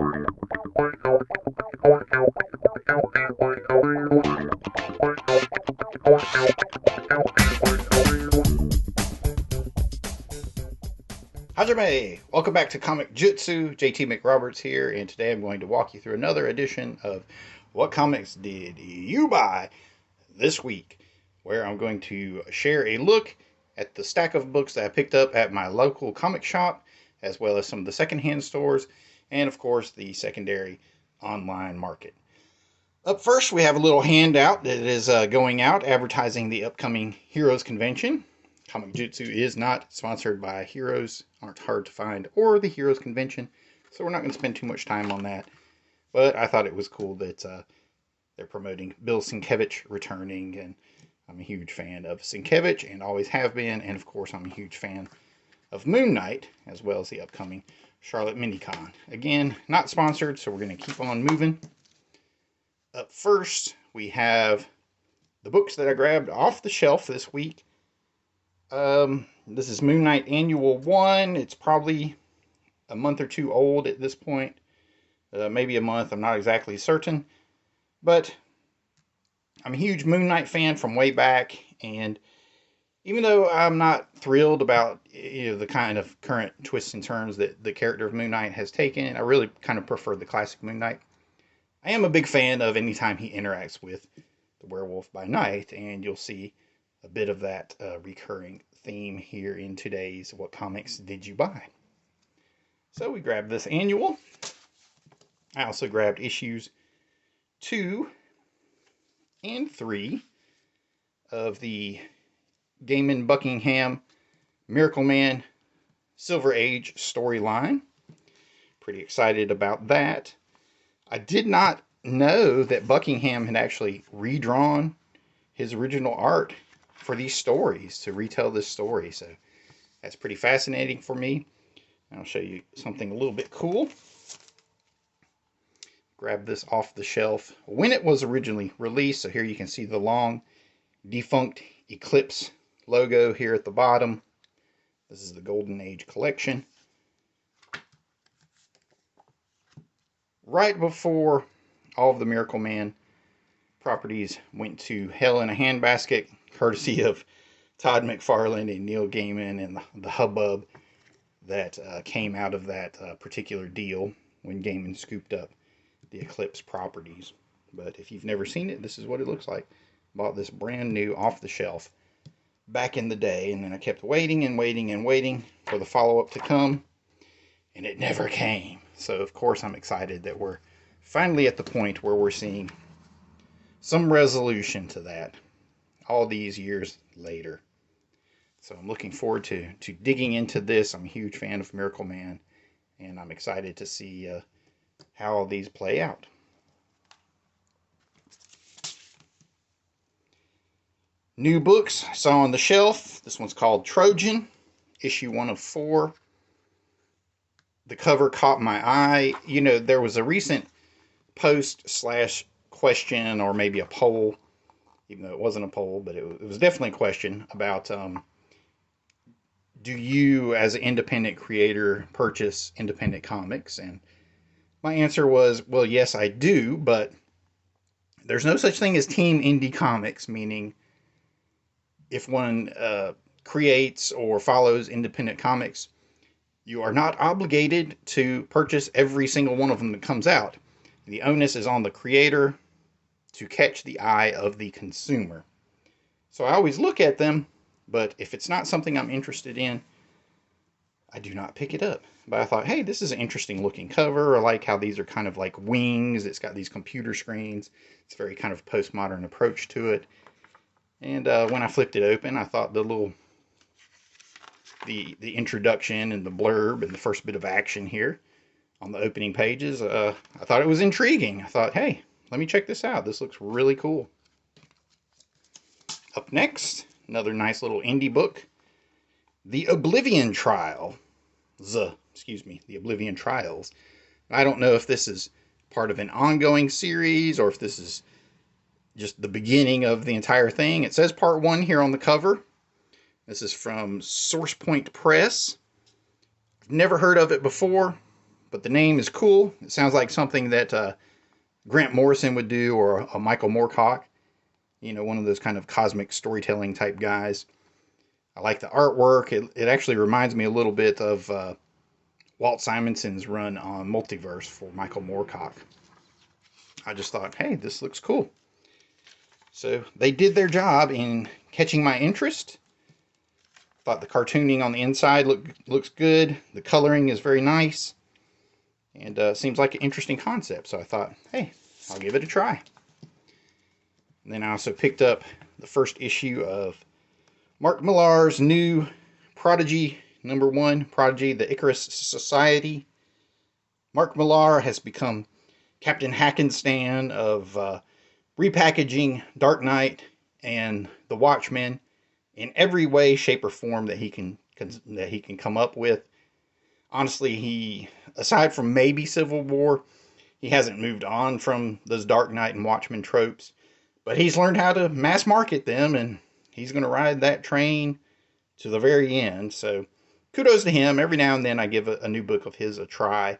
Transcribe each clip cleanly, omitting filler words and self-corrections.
Hajime! Welcome back to Comic-Jutsu. JT McRoberts here, and today I'm going to walk you through another edition of What Comics Did You Buy This Week, where I'm going to share a look at the stack of books that I picked up at my local comic shop, as well as some of the secondhand stores, and of course the secondary online market. Up first, we have a little handout that is going out advertising the upcoming Heroes Convention. Comic-Jutsu is not sponsored by Heroes, aren't hard to find, or the Heroes Convention, so we're not going to spend too much time on that. But I thought it was cool that they're promoting Bill Sienkiewicz returning, and I'm a huge fan of Sienkiewicz, and always have been, and of course I'm a huge fan of Moon Knight, as well as the upcoming Charlotte Minicon. Again, not sponsored, so we're going to keep on moving. Up first, we have the books that I grabbed off the shelf this week. This is Moon Knight Annual 1. It's probably a month or two old at this point. Maybe a month, I'm not exactly certain. But I'm a huge Moon Knight fan from way back, and even though I'm not thrilled about the kind of current twists and turns that the character of Moon Knight has taken, I really kind of prefer the classic Moon Knight. I am a big fan of anytime he interacts with the Werewolf by Night, and you'll see a bit of that recurring theme here in today's What Comics Did You Buy? So we grabbed this annual. I also grabbed issues 2 and 3 of the Gaiman Buckingham Miracleman Silver Age storyline. Pretty excited about that. I did not know that Buckingham had actually redrawn his original art for these stories, to retell this story, so that's pretty fascinating for me. I'll show you something a little bit cool. Grab this off the shelf when it was originally released, so here you can see the long defunct Eclipse logo here at the bottom. This is the Golden Age collection. Right before all of the Miracleman properties went to hell in a handbasket, courtesy of Todd McFarlane and Neil Gaiman, and the hubbub that came out of that particular deal when Gaiman scooped up the Eclipse properties. But if you've never seen it, this is what it looks like. Bought this brand new off the shelf back in the day, and then I kept waiting and waiting and waiting for the follow-up to come, and it never came. So of course I'm excited that we're finally at the point where we're seeing some resolution to that all these years later. So I'm looking forward to digging into this. I'm a huge fan of Miracleman, and I'm excited to see how all these play out. New books I saw on the shelf. This one's called Trojan, issue 1 of 4. The cover caught my eye. You know, there was a recent post/question, or maybe a poll, even though it wasn't a poll, but it was definitely a question about do you, as an independent creator, purchase independent comics? And my answer was, well, yes, I do, but there's no such thing as team indie comics, meaning if one creates or follows independent comics, you are not obligated to purchase every single one of them that comes out. The onus is on the creator to catch the eye of the consumer. So I always look at them, but if it's not something I'm interested in, I do not pick it up. But I thought, hey, this is an interesting looking cover. I like how these are kind of like wings. It's got these computer screens. It's a very kind of postmodern approach to it. And when I flipped it open, I thought the introduction and the blurb and the first bit of action here on the opening pages, I thought it was intriguing. I thought, hey, let me check this out. This looks really cool. Up next, another nice little indie book, The Oblivion Trials. The Oblivion Trials. I don't know if this is part of an ongoing series or if this is just the beginning of the entire thing. It says part 1 here on the cover. This is from Source Point Press. I've never heard of it before, but the name is cool. It sounds like something that Grant Morrison would do, or a Michael Moorcock. You know, one of those kind of cosmic storytelling type guys. I like the artwork. It actually reminds me a little bit of Walt Simonson's run on Multiverse for Michael Moorcock. I just thought, hey, this looks cool. So they did their job in catching my interest. Thought the cartooning on the inside looks good. The coloring is very nice. And seems like an interesting concept. So I thought, hey, I'll give it a try. And then I also picked up the first issue of Mark Millar's new Prodigy, #1, Prodigy, the Icarus Society. Mark Millar has become Captain Hackenstein of repackaging Dark Knight and the Watchmen in every way, shape, or form that he can come up with. Honestly, he, aside from maybe Civil War, he hasn't moved on from those Dark Knight and Watchmen tropes. But he's learned how to mass market them, and he's going to ride that train to the very end. So kudos to him. Every now and then I give a new book of his a try.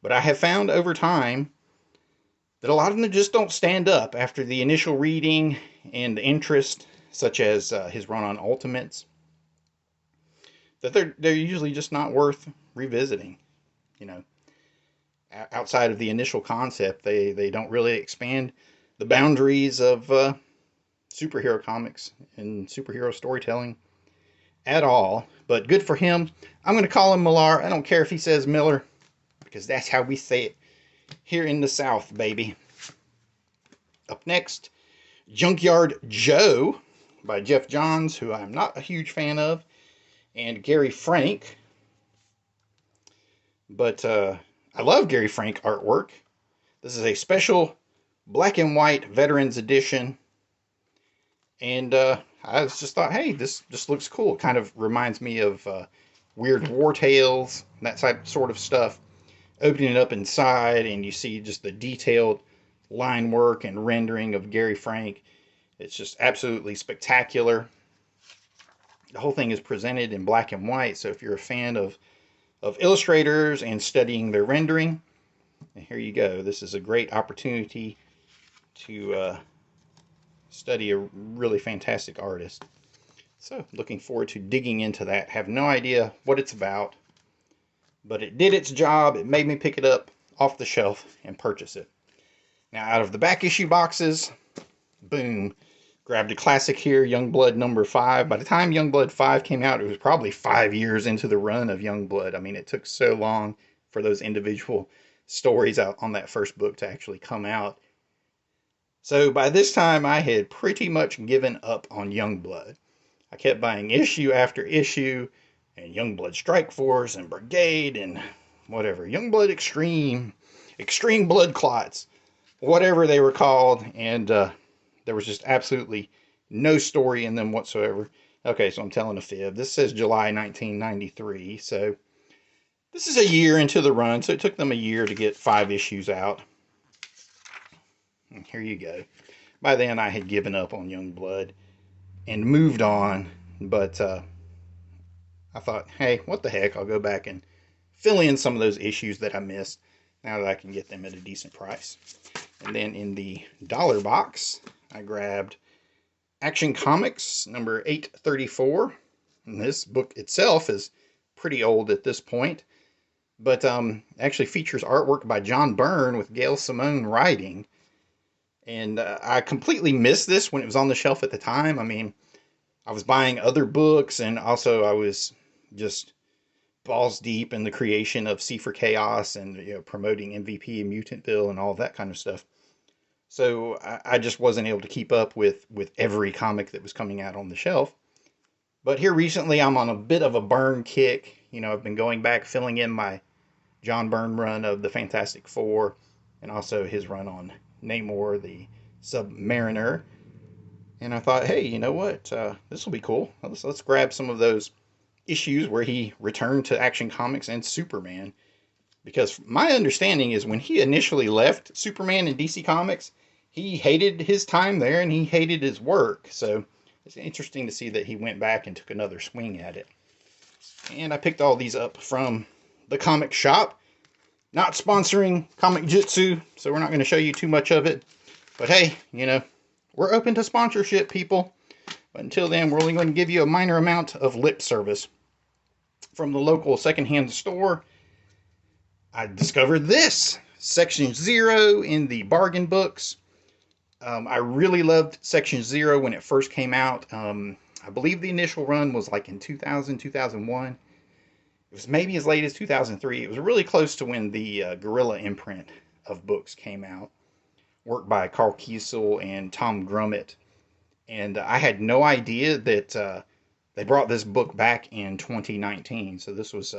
But I have found over time that a lot of them just don't stand up after the initial reading and the interest, such as his run on Ultimates, that they're usually just not worth revisiting. You know, outside of the initial concept, they don't really expand the boundaries of superhero comics and superhero storytelling at all. But good for him. I'm going to call him Millar. I don't care if he says Miller, because that's how we say it here in the South, baby. Up next, Junkyard Joe by Jeff Johns, who I'm not a huge fan of, and Gary Frank. But I love Gary Frank artwork. This is a special black and white Veterans Edition. And I just thought, hey, this just looks cool. It kind of reminds me of Weird War Tales, that sort of stuff. Opening it up inside, and you see just the detailed line work and rendering of Gary Frank. It's just absolutely spectacular. The whole thing is presented in black and white, so if you're a fan of illustrators and studying their rendering, and here you go. This is a great opportunity to study a really fantastic artist. So, looking forward to digging into that. Have no idea what it's about, but it did its job. It made me pick it up off the shelf and purchase it. Now, out of the back issue boxes, boom, grabbed a classic here, Youngblood #5. By the time Youngblood 5 came out, it was probably 5 years into the run of Youngblood. I mean, it took so long for those individual stories out on that first book to actually come out. So by this time, I had pretty much given up on Youngblood. I kept buying issue after issue, and Youngblood Strike Force, and Brigade, and whatever. Youngblood Extreme, Extreme Blood Clots, whatever they were called, and there was just absolutely no story in them whatsoever. Okay, so I'm telling a fib. This says July 1993, so this is a year into the run, so it took them a year to get 5 issues out. And here you go. By then, I had given up on Youngblood and moved on, but I thought, hey, what the heck, I'll go back and fill in some of those issues that I missed now that I can get them at a decent price. And then in the dollar box, I grabbed Action Comics number 834. And this book itself is pretty old at this point, but actually features artwork by John Byrne with Gail Simone writing. And I completely missed this when it was on the shelf at the time. I mean, I was buying other books, and also I was just balls deep in the creation of C for Chaos and promoting MVP and Mutantville and all that kind of stuff. So I just wasn't able to keep up with every comic that was coming out on the shelf. But here recently, I'm on a bit of a Byrne kick. I've been going back, filling in my John Byrne run of the Fantastic Four, and also his run on Namor, the Submariner. And I thought, hey, you know what? This will be cool. Let's grab some of those issues where he returned to Action Comics and Superman. Because my understanding is when he initially left Superman and DC Comics, he hated his time there and he hated his work. So it's interesting to see that he went back and took another swing at it. And I picked all these up from the comic shop. Not sponsoring Comic-Jutsu, so we're not going to show you too much of it. But hey, we're open to sponsorship, people. But until then, we're only going to give you a minor amount of lip service. From the local secondhand store, I discovered this, Section 0 in the bargain books. I really loved Section 0 when it first came out. I believe the initial run was like in 2000, 2001. It was maybe as late as 2003. It was really close to when the Guerrilla imprint of books came out, worked by Carl Kiesel and Tom Grummett. And I had no idea that they brought this book back in 2019. So this was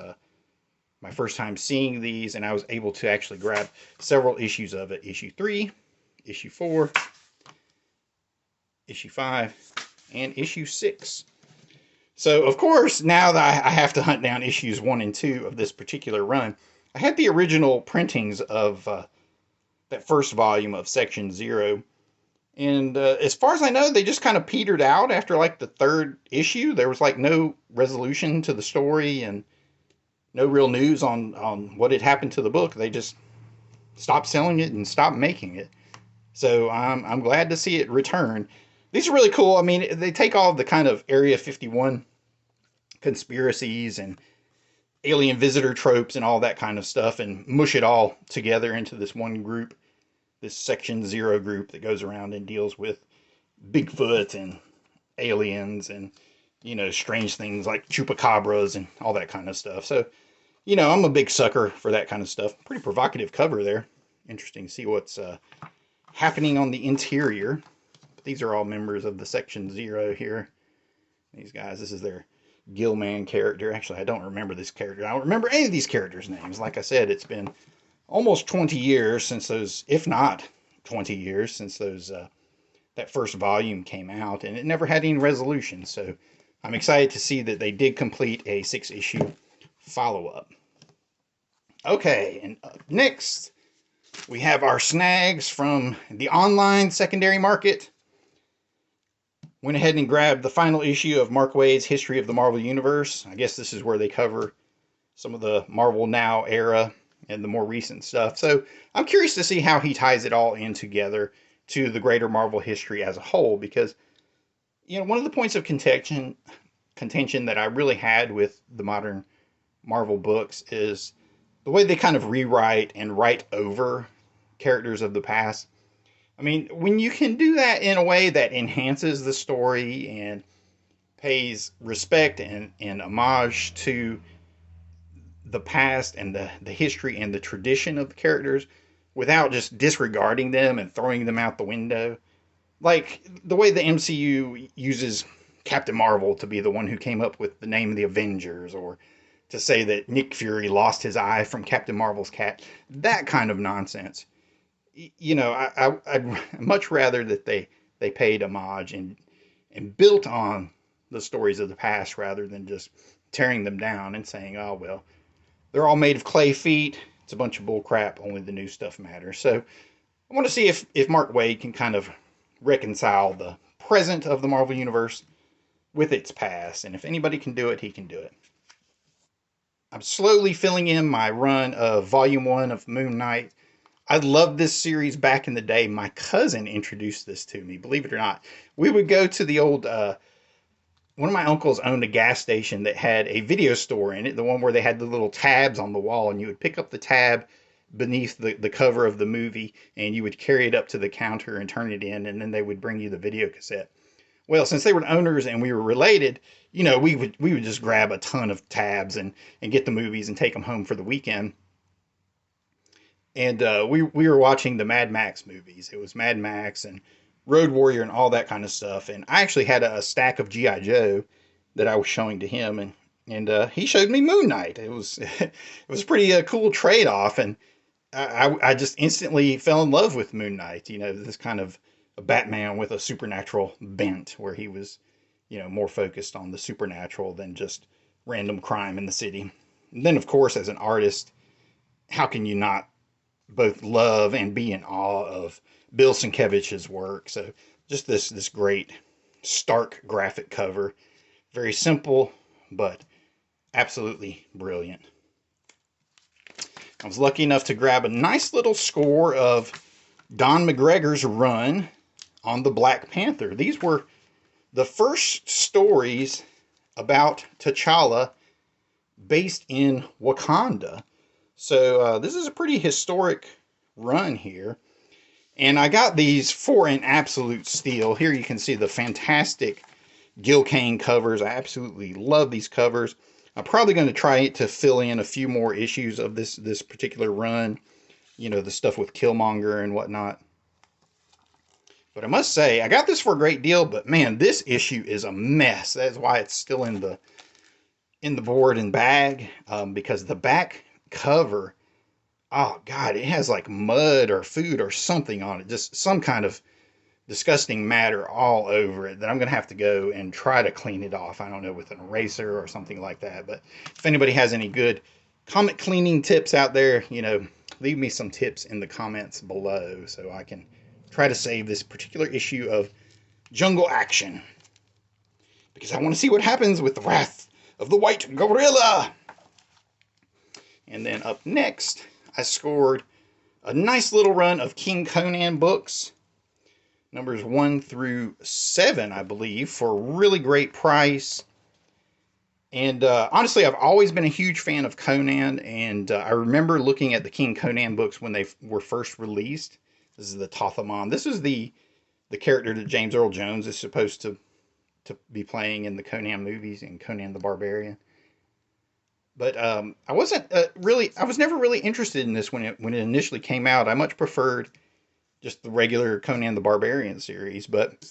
my first time seeing these, and I was able to actually grab several issues of it. Issue 3, Issue 4, Issue 5, and Issue 6. So, of course, now that I have to hunt down issues 1 and 2 of this particular run, I had the original printings of that first volume of Section 0. And as far as I know, they just kind of petered out after like the third issue. There was like no resolution to the story and no real news on what had happened to the book. They just stopped selling it and stopped making it. So I'm glad to see it return. These are really cool. I mean, they take all of the kind of Area 51 conspiracies and alien visitor tropes and all that kind of stuff and mush it all together into this one group, this Section 0 group that goes around and deals with Bigfoot and aliens and, strange things like chupacabras and all that kind of stuff. So, I'm a big sucker for that kind of stuff. Pretty provocative cover there. Interesting to see what's happening on the interior. These are all members of the Section 0 here. These guys, this is their Gaiman character. Actually, I don't remember this character. I don't remember any of these characters' names. Like I said, it's been almost 20 years since those, if not 20 years since those that first volume came out, and it never had any resolution. So I'm excited to see that they did complete a 6-issue follow-up. Okay, and up next we have our snags from the online secondary market. Went ahead and grabbed the final issue of Mark Waid's History of the Marvel Universe. I guess this is where they cover some of the Marvel Now era and the more recent stuff. So I'm curious to see how he ties it all in together to the greater Marvel history as a whole, because, one of the points of contention that I really had with the modern Marvel books is the way they kind of rewrite and write over characters of the past. I mean, when you can do that in a way that enhances the story and pays respect and homage to the past and the history and the tradition of the characters without just disregarding them and throwing them out the window. Like the way the MCU uses Captain Marvel to be the one who came up with the name of the Avengers, or to say that Nick Fury lost his eye from Captain Marvel's cat. That kind of nonsense. I'd much rather that they paid homage and built on the stories of the past rather than just tearing them down and saying, oh, well, they're all made of clay feet. It's a bunch of bull crap. Only the new stuff matters. So I want to see if Mark Waid can kind of reconcile the present of the Marvel Universe with its past. And if anybody can do it, he can do it. I'm slowly filling in my run of Volume 1 of Moon Knight. I loved this series back in the day. My cousin introduced this to me, believe it or not. We would go to the old, one of my uncles owned a gas station that had a video store in it, the one where they had the little tabs on the wall, and you would pick up the tab beneath the cover of the movie, and you would carry it up to the counter and turn it in, and then they would bring you the video cassette. Well, since they were owners and we were related, we would just grab a ton of tabs and get the movies and take them home for the weekend. And we were watching the Mad Max movies. It was Mad Max and Road Warrior and all that kind of stuff. And I actually had a stack of G.I. Joe that I was showing to him, and he showed me Moon Knight. It was it was pretty cool trade off, and I just instantly fell in love with Moon Knight. This kind of a Batman with a supernatural bent, where he was more focused on the supernatural than just random crime in the city. And then, of course, as an artist, how can you not both love and be in awe of Bill Sienkiewicz's work? So just this great, stark graphic cover. Very simple, but absolutely brilliant. I was lucky enough to grab a nice little score of Don McGregor's run on the Black Panther. These were the first stories about T'Challa based in Wakanda. So this is a pretty historic run here. And I got these for an absolute steal. Here you can see the fantastic Gil Kane covers. I absolutely love these covers. I'm probably going to try to fill in a few more issues of this particular run. You know, the stuff with Killmonger and whatnot. But I must say, I got this for a great deal, but man, this issue is a mess. That's why it's still in the board and bag, because the back cover, oh God, it has like mud or food or something on it. Just some kind of disgusting matter all over it that I'm going to have to go and try to clean it off. I don't know, with an eraser or something like that. But if anybody has any good comic cleaning tips out there, you know, leave me some tips in the comments below so I can try to save this particular issue of Jungle Action, because I want to see what happens with the Wrath of the White Gorilla. And then up next, I scored a nice little run of King Conan books, numbers 1 through 7, I believe, for a really great price. And honestly, I've always been a huge fan of Conan, and I remember looking at the King Conan books when they were first released. This is the Tothamon. This is the character that James Earl Jones is supposed to be playing in the Conan movies and Conan the Barbarian. But I was never really interested in this when it initially came out. I much preferred just the regular Conan the Barbarian series. But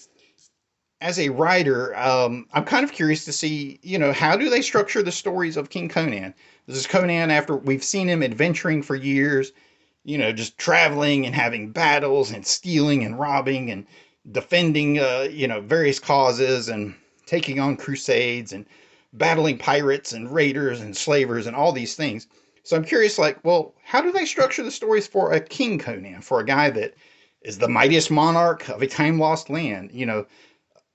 as a writer, I'm kind of curious to see, you know, how do they structure the stories of King Conan? This is Conan after we've seen him adventuring for years, you know, just traveling and having battles and stealing and robbing and defending, you know, various causes and taking on crusades and battling pirates and raiders and slavers and all these things. So I'm curious, like, well, how do they structure the stories for a King Conan, for a guy that is the mightiest monarch of a time-lost land? You know,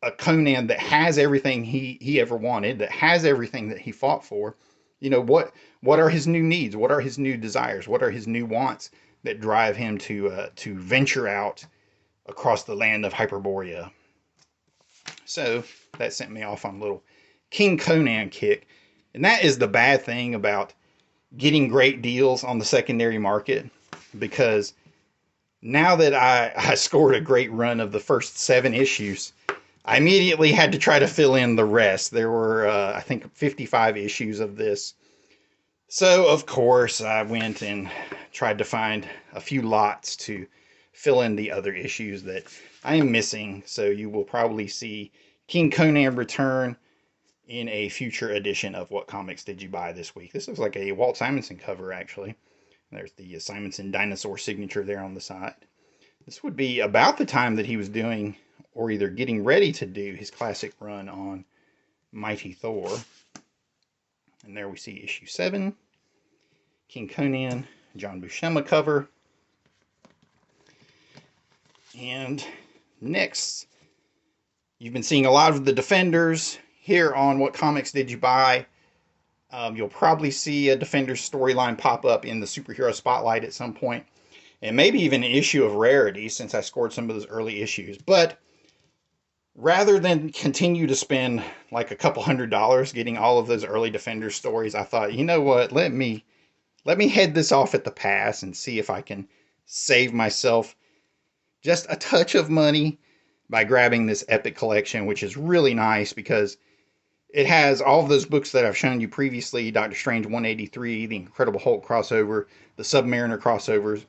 a Conan that has everything he ever wanted, that has everything that he fought for. You know, what are his new needs? What are his new desires? What are his new wants that drive him to venture out across the land of Hyperborea? So that sent me off on a little King Conan kick. And that is the bad thing about getting great deals on the secondary market, because now that I scored a great run of the first 7 issues, I immediately had to try to fill in the rest. There were, I think, 55 issues of this. So, of course, I went and tried to find a few lots to fill in the other issues that I am missing. So you will probably see King Conan return in a future edition of What Comics Did You Buy this week. This looks like a Walt Simonson cover, actually. There's the Simonson dinosaur signature there on the side. This would be about the time that he was doing, or either getting ready to do, his classic run on Mighty Thor. And there we see issue 7. King Conan, John Buscema cover. And next, you've been seeing a lot of the Defenders here on What Comics Did You Buy. You'll probably see a Defenders storyline pop up in the Superhero Spotlight at some point. And maybe even an issue of Rarity, since I scored some of those early issues. But rather than continue to spend like a couple $100 getting all of those early Defenders stories, I thought, you know what, let me head this off at the pass and see if I can save myself just a touch of money by grabbing this Epic collection, which is really nice because it has all of those books that I've shown you previously: Doctor Strange 183, the Incredible Hulk crossover, the Submariner crossovers,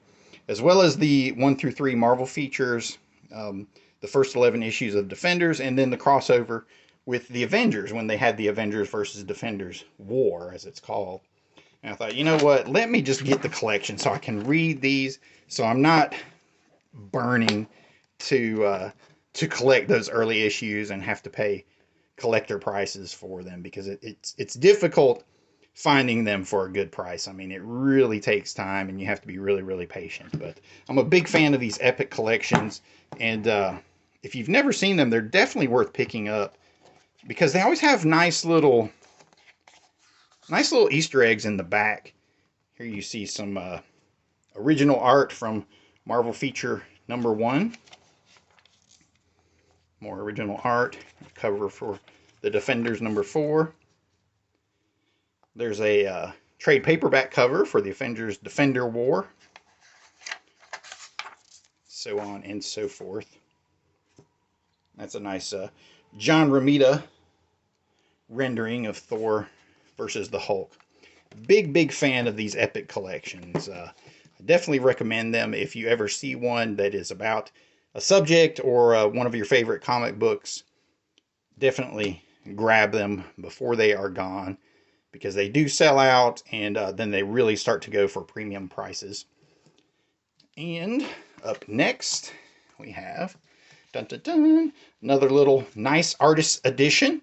as well as the 1 through 3 Marvel features, the first 11 issues of Defenders, and then the crossover with the Avengers when they had the Avengers versus Defenders War, as it's called. And I thought, you know what, let me just get the collection so I can read these, so I'm not burning to collect those early issues and have to pay collector prices for them, because it's difficult finding them for a good price. I mean, it really takes time and you have to be really, really patient. But I'm a big fan of these Epic collections, and if you've never seen them, they're definitely worth picking up, because they always have nice little Easter eggs in the back. Here you see some original art from Marvel Feature number 1. More original art. Cover for the Defenders number 4. There's a trade paperback cover for the Avengers Defender War. So on and so forth. That's a nice John Romita rendering of Thor versus the Hulk. Big fan of these epic collections. I definitely recommend them if you ever see one that is about a subject or one of your favorite comic books. Definitely grab them before they are gone, because they do sell out, and then they really start to go for premium prices. And up next, we have dun, dun, dun, another little nice artist edition.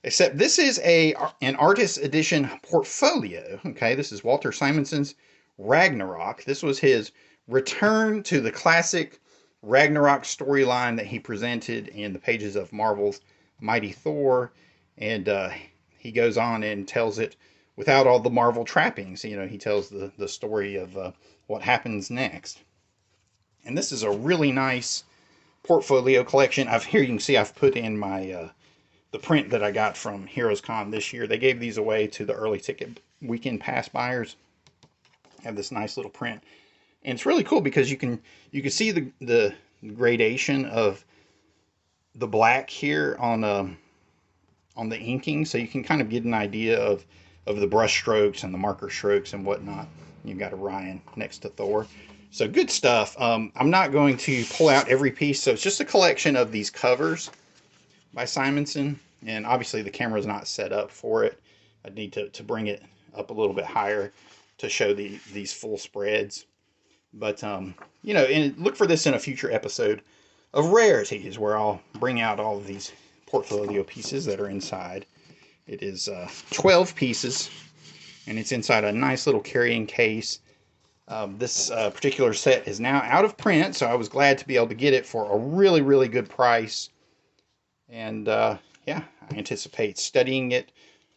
Except this is an artist edition portfolio. Okay, this is Walter Simonson's Ragnarok. This was his return to the classic Ragnarok storyline that he presented in the pages of Marvel's Mighty Thor. And he goes on and tells it without all the Marvel trappings. You know, he tells the story of what happens next. And this is a really nice portfolio collection. Here you can see I've put in my the print that I got from Heroes Con this year. They gave these away to the early ticket weekend pass buyers. I have this nice little print, and it's really cool because you can see the gradation of the black here on the inking, so you can kind of get an idea of the brush strokes and the marker strokes and whatnot. You've got Orion next to Thor. So good stuff. I'm not going to pull out every piece, so it's just a collection of these covers by Simonson, and obviously the camera's not set up for it. I need to bring it up a little bit higher to show these full spreads. But you know, and look for this in a future episode of Rarities, where I'll bring out all of these portfolio pieces that are inside. It is 12 pieces, and it's inside a nice little carrying case. This particular set is now out of print, so I was glad to be able to get it for a really good price. And yeah, I anticipate studying it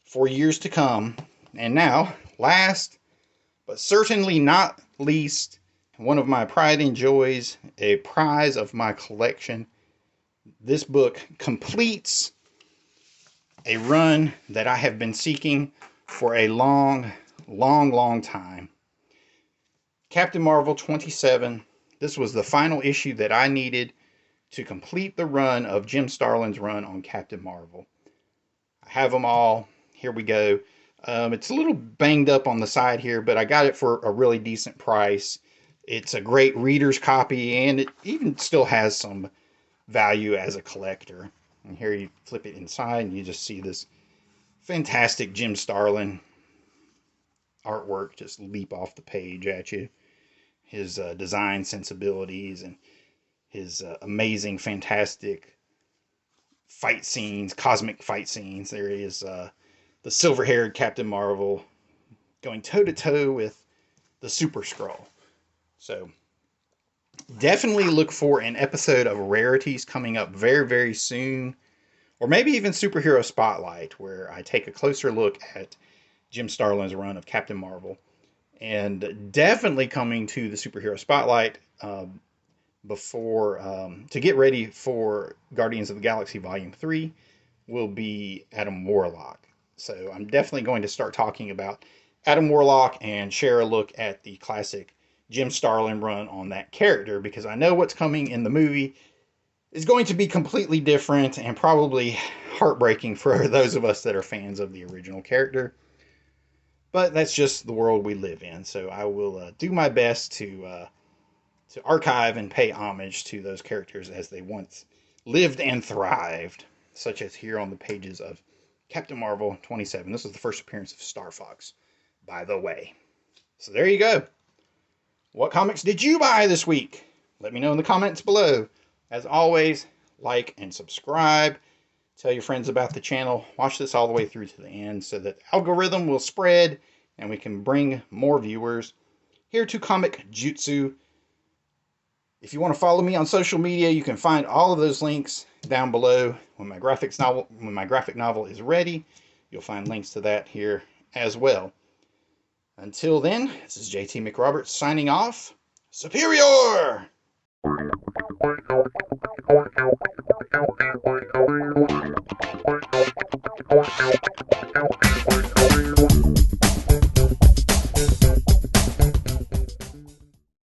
for years to come. And now, last but certainly not least, one of my pride and joys, a prize of my collection. This book completes a run that I have been seeking for a long time. Captain Marvel 27. This was the final issue that I needed to complete the run of Jim Starlin's run on Captain Marvel. I have them all. Here we go. It's a little banged up on the side here, but I got it for a really decent price. It's a great reader's copy, and it even still has some value as a collector. And here you flip it inside, and you just see this fantastic Jim Starlin artwork just leap off the page at you. His design sensibilities and his amazing, fantastic fight scenes, cosmic fight scenes. There is the silver-haired Captain Marvel going toe-to-toe with the Super Skrull. So definitely look for an episode of Rarities coming up very soon. Or maybe even Superhero Spotlight, where I take a closer look at Jim Starlin's run of Captain Marvel. And definitely coming to the Superhero Spotlight to get ready for Guardians of the Galaxy Volume 3 will be Adam Warlock. So I'm definitely going to start talking about Adam Warlock and share a look at the classic Jim Starlin run on that character, because I know what's coming in the movie is going to be completely different and probably heartbreaking for those of us that are fans of the original character. But that's just the world we live in. So I will do my best to archive and pay homage to those characters as they once lived and thrived, such as here on the pages of Captain Marvel 27. This was the first appearance of Star Fox, by the way. So there you go. What comics did you buy this week? Let me know in the comments below. As always, like and subscribe. Tell your friends about the channel. Watch this all the way through to the end so that the algorithm will spread and we can bring more viewers here to Comic-Jutsu. If you want to follow me on social media, you can find all of those links down below. When my graphic novel is ready, you'll find links to that here as well. Until then, this is JT McRoberts signing off. Superior!